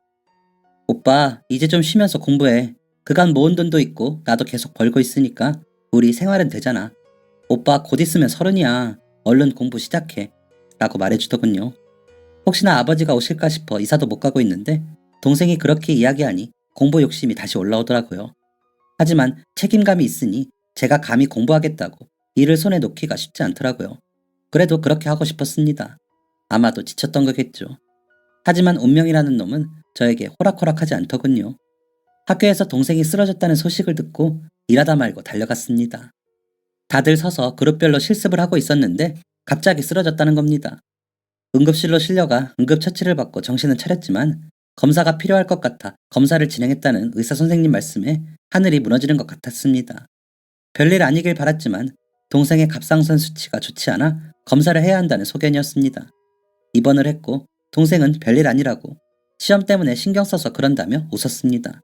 오빠 이제 좀 쉬면서 공부해. 그간 모은 돈도 있고 나도 계속 벌고 있으니까 우리 생활은 되잖아. 오빠 곧 있으면 30이야. 얼른 공부 시작해. 라고 말해주더군요. 혹시나 아버지가 오실까 싶어 이사도 못 가고 있는데 동생이 그렇게 이야기하니 공부 욕심이 다시 올라오더라고요. 하지만 책임감이 있으니 제가 감히 공부하겠다고 일을 손에 놓기가 쉽지 않더라고요. 그래도 그렇게 하고 싶었습니다. 아마도 지쳤던 거겠죠. 하지만 운명이라는 놈은 저에게 호락호락하지 않더군요. 학교에서 동생이 쓰러졌다는 소식을 듣고 일하다 말고 달려갔습니다. 다들 서서 그룹별로 실습을 하고 있었는데 갑자기 쓰러졌다는 겁니다. 응급실로 실려가 응급처치를 받고 정신은 차렸지만 검사가 필요할 것 같아 검사를 진행했다는 의사 선생님 말씀에 하늘이 무너지는 것 같았습니다. 별일 아니길 바랐지만 동생의 갑상선 수치가 좋지 않아 검사를 해야 한다는 소견이었습니다. 입원을 했고 동생은 별일 아니라고 시험 때문에 신경 써서 그런다며 웃었습니다.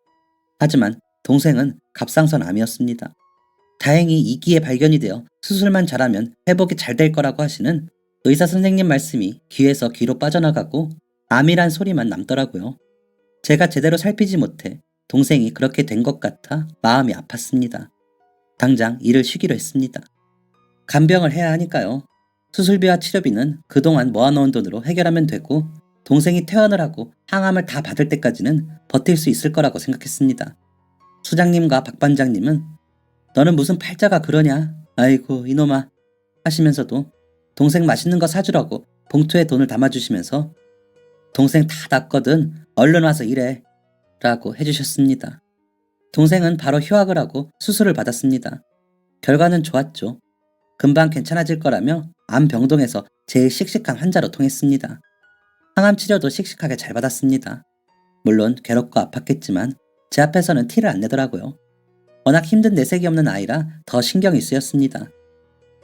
하지만 동생은 갑상선 암이었습니다. 다행히 2기에 발견이 되어 수술만 잘하면 회복이 잘 될 거라고 하시는 의사 선생님 말씀이 귀에서 귀로 빠져나가고 암이란 소리만 남더라고요. 제가 제대로 살피지 못해 동생이 그렇게 된 것 같아 마음이 아팠습니다. 당장 일을 쉬기로 했습니다. 간병을 해야 하니까요. 수술비와 치료비는 그동안 모아놓은 돈으로 해결하면 되고 동생이 퇴원을 하고 항암을 다 받을 때까지는 버틸 수 있을 거라고 생각했습니다. 수장님과 박 반장님은 너는 무슨 팔자가 그러냐? 아이고 이놈아 하시면서도 동생 맛있는 거 사주라고 봉투에 돈을 담아주시면서 동생 다 낫거든 얼른 와서 일해 라고 해주셨습니다. 동생은 바로 휴학을 하고 수술을 받았습니다. 결과는 좋았죠. 금방 괜찮아질 거라며 암병동에서 제일 씩씩한 환자로 통했습니다. 항암 치료도 씩씩하게 잘 받았습니다. 물론 괴롭고 아팠겠지만 제 앞에서는 티를 안 내더라고요. 워낙 힘든 내색이 없는 아이라 더 신경이 쓰였습니다.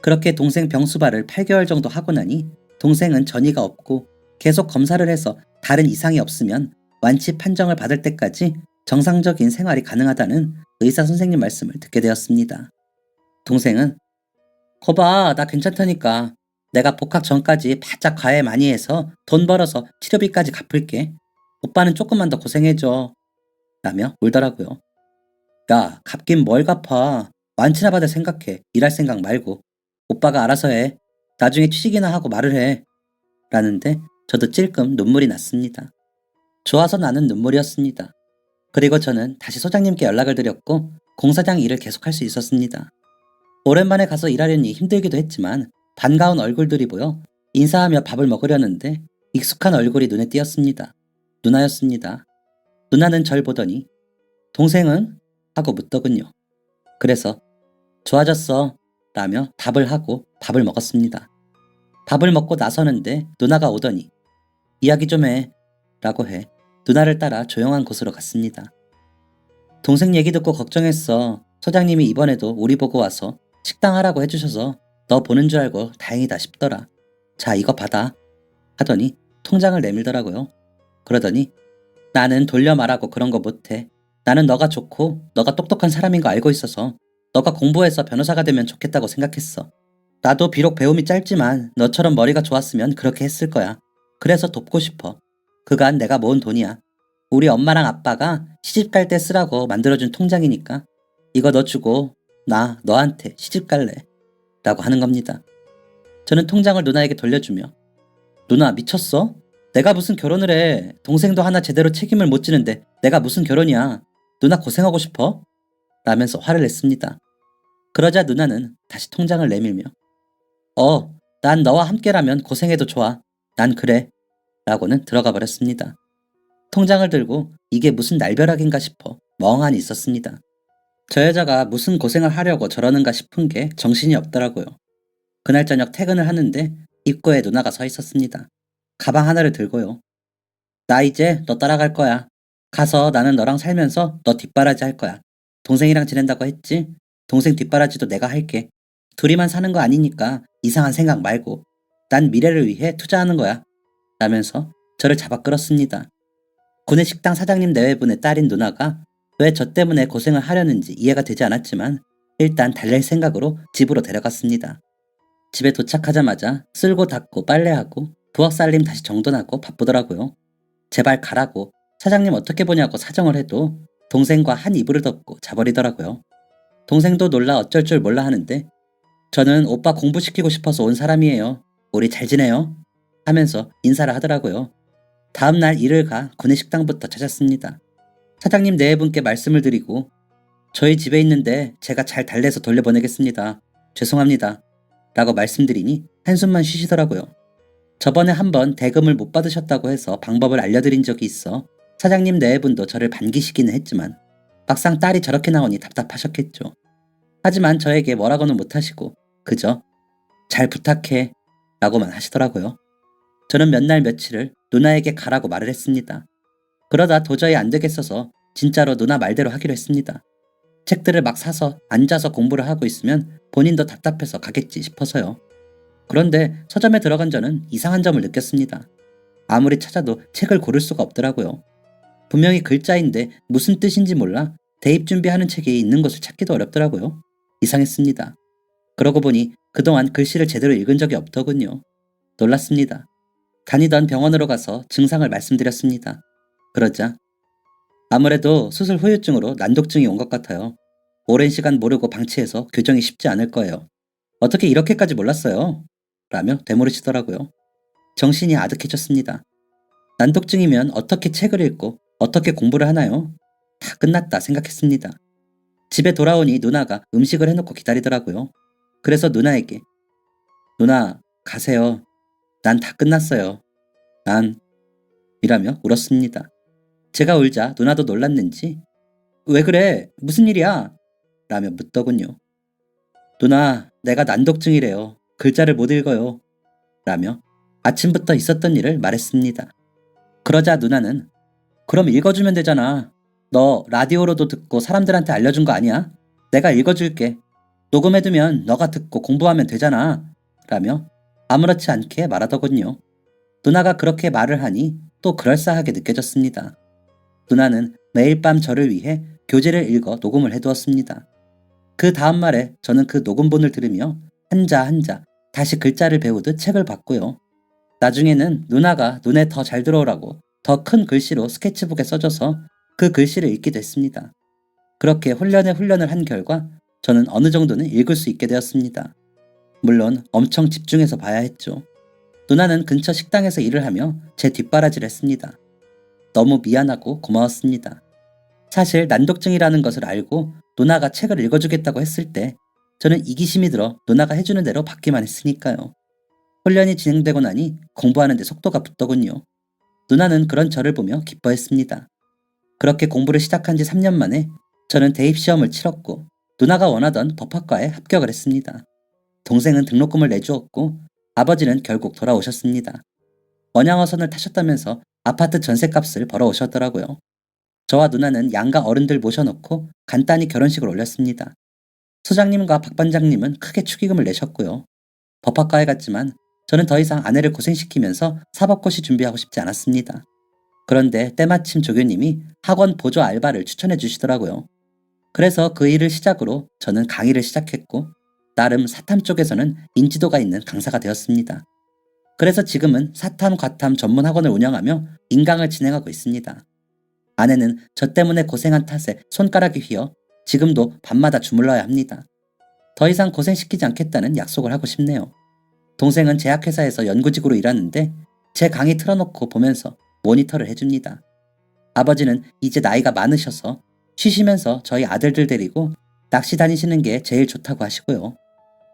그렇게 동생 병수발을 8개월 정도 하고 나니 동생은 전이가 없고 계속 검사를 해서 다른 이상이 없으면 완치 판정을 받을 때까지 정상적인 생활이 가능하다는 의사 선생님 말씀을 듣게 되었습니다. 동생은 거봐, 나 괜찮다니까. 내가 복학 전까지 바짝 과외 많이 해서 돈 벌어서 치료비까지 갚을게. 오빠는 조금만 더 고생해줘. 라며 울더라고요. 야, 갚긴 뭘 갚아. 완치나 받을 생각해. 일할 생각 말고. 오빠가 알아서 해. 나중에 취직이나 하고 말을 해. 라는데 저도 찔끔 눈물이 났습니다. 좋아서 나는 눈물이었습니다. 그리고 저는 다시 소장님께 연락을 드렸고 공사장 일을 계속할 수 있었습니다. 오랜만에 가서 일하려니 힘들기도 했지만 반가운 얼굴들이 보여 인사하며 밥을 먹으려는데 익숙한 얼굴이 눈에 띄었습니다. 누나였습니다. 누나는 절 보더니 동생은? 하고 묻더군요. 그래서 좋아졌어 라며 답을 하고 밥을 먹었습니다. 밥을 먹고 나서는데 누나가 오더니 이야기 좀 해 라고 해 누나를 따라 조용한 곳으로 갔습니다. 동생 얘기 듣고 걱정했어. 소장님이 이번에도 우리 보고 와서 식당 하라고 해주셔서 너 보는 줄 알고 다행이다 싶더라. 자, 이거 받아 하더니 통장을 내밀더라고요. 그러더니 나는 돌려 말하고 그런 거 못해. 나는 너가 좋고 너가 똑똑한 사람인 거 알고 있어서 너가 공부해서 변호사가 되면 좋겠다고 생각했어. 나도 비록 배움이 짧지만 너처럼 머리가 좋았으면 그렇게 했을 거야. 그래서 돕고 싶어. 그간 내가 모은 돈이야. 우리 엄마랑 아빠가 시집 갈 때 쓰라고 만들어준 통장이니까 이거 너 주고 나 너한테 시집 갈래 라고 하는 겁니다. 저는 통장을 누나에게 돌려주며 누나 미쳤어? 내가 무슨 결혼을 해. 동생도 하나 제대로 책임을 못 지는데 내가 무슨 결혼이야. 누나 고생하고 싶어? 라면서 화를 냈습니다. 그러자 누나는 다시 통장을 내밀며 난 너와 함께라면 고생해도 좋아. 난 그래. 라고는 들어가 버렸습니다. 통장을 들고 이게 무슨 날벼락인가 싶어 멍하니 있었습니다. 저 여자가 무슨 고생을 하려고 저러는가 싶은 게 정신이 없더라고요. 그날 저녁 퇴근을 하는데 입구에 누나가 서 있었습니다. 가방 하나를 들고요. 나 이제 너 따라갈 거야. 가서 나는 너랑 살면서 너 뒷바라지 할 거야. 동생이랑 지낸다고 했지? 동생 뒷바라지도 내가 할게. 둘이만 사는 거 아니니까 이상한 생각 말고. 난 미래를 위해 투자하는 거야. 라면서 저를 잡아 끌었습니다. 구내식당 사장님 내외분의 딸인 누나가 왜 저 때문에 고생을 하려는지 이해가 되지 않았지만 일단 달랠 생각으로 집으로 데려갔습니다. 집에 도착하자마자 쓸고 닦고 빨래하고 부엌 살림 다시 정돈하고 바쁘더라고요. 제발 가라고 사장님 어떻게 보냐고 사정을 해도 동생과 한 이불을 덮고 자버리더라고요. 동생도 놀라 어쩔 줄 몰라 하는데 저는 오빠 공부시키고 싶어서 온 사람이에요. 우리 잘 지내요? 하면서 인사를 하더라고요. 다음날 일을 가 구내식당부터 찾았습니다. 사장님 네 분께 말씀을 드리고 저희 집에 있는데 제가 잘 달래서 돌려보내겠습니다. 죄송합니다. 라고 말씀드리니 한숨만 쉬시더라고요. 저번에 한번 대금을 못 받으셨다고 해서 방법을 알려드린 적이 있어 사장님 네 분도 저를 반기시기는 했지만 막상 딸이 저렇게 나오니 답답하셨겠죠. 하지만 저에게 뭐라고는 못하시고 그저 잘 부탁해 라고만 하시더라고요. 저는 몇 날 며칠을 누나에게 가라고 말을 했습니다. 그러다 도저히 안 되겠어서 진짜로 누나 말대로 하기로 했습니다. 책들을 막 사서 앉아서 공부를 하고 있으면 본인도 답답해서 가겠지 싶어서요. 그런데 서점에 들어간 저는 이상한 점을 느꼈습니다. 아무리 찾아도 책을 고를 수가 없더라고요. 분명히 글자인데 무슨 뜻인지 몰라 대입 준비하는 책이 있는 것을 찾기도 어렵더라고요. 이상했습니다. 그러고 보니 그동안 글씨를 제대로 읽은 적이 없더군요. 놀랐습니다. 다니던 병원으로 가서 증상을 말씀드렸습니다. 그러자 아무래도 수술 후유증으로 난독증이 온 것 같아요. 오랜 시간 모르고 방치해서 교정이 쉽지 않을 거예요. 어떻게 이렇게까지 몰랐어요? 라며 되물으시더라고요. 정신이 아득해졌습니다. 난독증이면 어떻게 책을 읽고 어떻게 공부를 하나요? 다 끝났다 생각했습니다. 집에 돌아오니 누나가 음식을 해놓고 기다리더라고요. 그래서 누나에게 누나 가세요. 난 다 끝났어요. 난 이라며 울었습니다. 제가 울자 누나도 놀랐는지 왜 그래? 무슨 일이야? 라며 묻더군요. 누나 내가 난독증이래요. 글자를 못 읽어요. 라며 아침부터 있었던 일을 말했습니다. 그러자 누나는 그럼 읽어주면 되잖아. 너 라디오로도 듣고 사람들한테 알려준 거 아니야? 내가 읽어줄게. 녹음해두면 너가 듣고 공부하면 되잖아. 라며 아무렇지 않게 말하더군요. 누나가 그렇게 말을 하니 또 그럴싸하게 느껴졌습니다. 누나는 매일 밤 저를 위해 교재를 읽어 녹음을 해두었습니다. 그 다음 말에 저는 그 녹음본을 들으며 한자 한자 다시 글자를 배우듯 책을 봤고요. 나중에는 누나가 눈에 더 잘 들어오라고 더 큰 글씨로 스케치북에 써줘서 그 글씨를 읽기도 했습니다. 그렇게 훈련을 한 결과 저는 어느 정도는 읽을 수 있게 되었습니다. 물론 엄청 집중해서 봐야 했죠. 누나는 근처 식당에서 일을 하며 제 뒷바라지를 했습니다. 너무 미안하고 고마웠습니다. 사실 난독증이라는 것을 알고 누나가 책을 읽어주겠다고 했을 때 저는 이기심이 들어 누나가 해주는 대로 받기만 했으니까요. 훈련이 진행되고 나니 공부하는 데 속도가 붙더군요. 누나는 그런 저를 보며 기뻐했습니다. 그렇게 공부를 시작한 지 3년 만에 저는 대입시험을 치렀고 누나가 원하던 법학과에 합격을 했습니다. 동생은 등록금을 내주었고 아버지는 결국 돌아오셨습니다. 원양어선을 타셨다면서 아파트 전셋값을 벌어오셨더라고요. 저와 누나는 양가 어른들 모셔놓고 간단히 결혼식을 올렸습니다. 소장님과 박 반장님은 크게 축의금을 내셨고요. 법학과에 갔지만 저는 더 이상 아내를 고생시키면서 사법고시 준비하고 싶지 않았습니다. 그런데 때마침 조교님이 학원 보조 알바를 추천해 주시더라고요. 그래서 그 일을 시작으로 저는 강의를 시작했고 나름 사탐 쪽에서는 인지도가 있는 강사가 되었습니다. 그래서 지금은 사탐, 과탐 전문 학원을 운영하며 인강을 진행하고 있습니다. 아내는 저 때문에 고생한 탓에 손가락이 휘어 지금도 밤마다 주물러야 합니다. 더 이상 고생시키지 않겠다는 약속을 하고 싶네요. 동생은 제약회사에서 연구직으로 일하는데 제 강의 틀어놓고 보면서 모니터를 해줍니다. 아버지는 이제 나이가 많으셔서 쉬시면서 저희 아들들 데리고 낚시 다니시는 게 제일 좋다고 하시고요.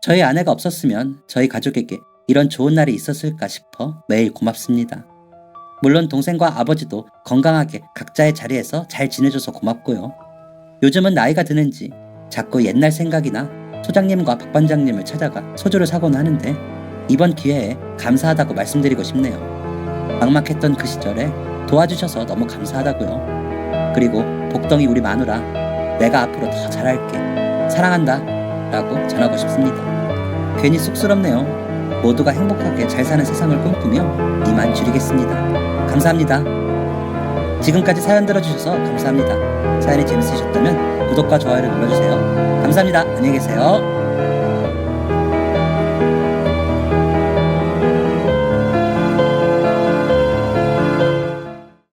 저희 아내가 없었으면 저희 가족에게 이런 좋은 날이 있었을까 싶어 매일 고맙습니다. 물론 동생과 아버지도 건강하게 각자의 자리에서 잘 지내줘서 고맙고요. 요즘은 나이가 드는지 자꾸 옛날 생각이나 소장님과 박 반장님을 찾아가 소주를 사곤 하는데 이번 기회에 감사하다고 말씀드리고 싶네요. 막막했던 그 시절에 도와주셔서 너무 감사하다고요. 그리고 복덩이 우리 마누라, 내가 앞으로 더 잘할게. 사랑한다 라고 전하고 싶습니다. 괜히 쑥스럽네요. 모두가 행복하게 잘 사는 세상을 꿈꾸며 이만 줄이겠습니다. 감사합니다. 지금까지 사연 들어주셔서 감사합니다. 사연이 재밌으셨다면 구독과 좋아요를 눌러주세요. 감사합니다. 안녕히 계세요.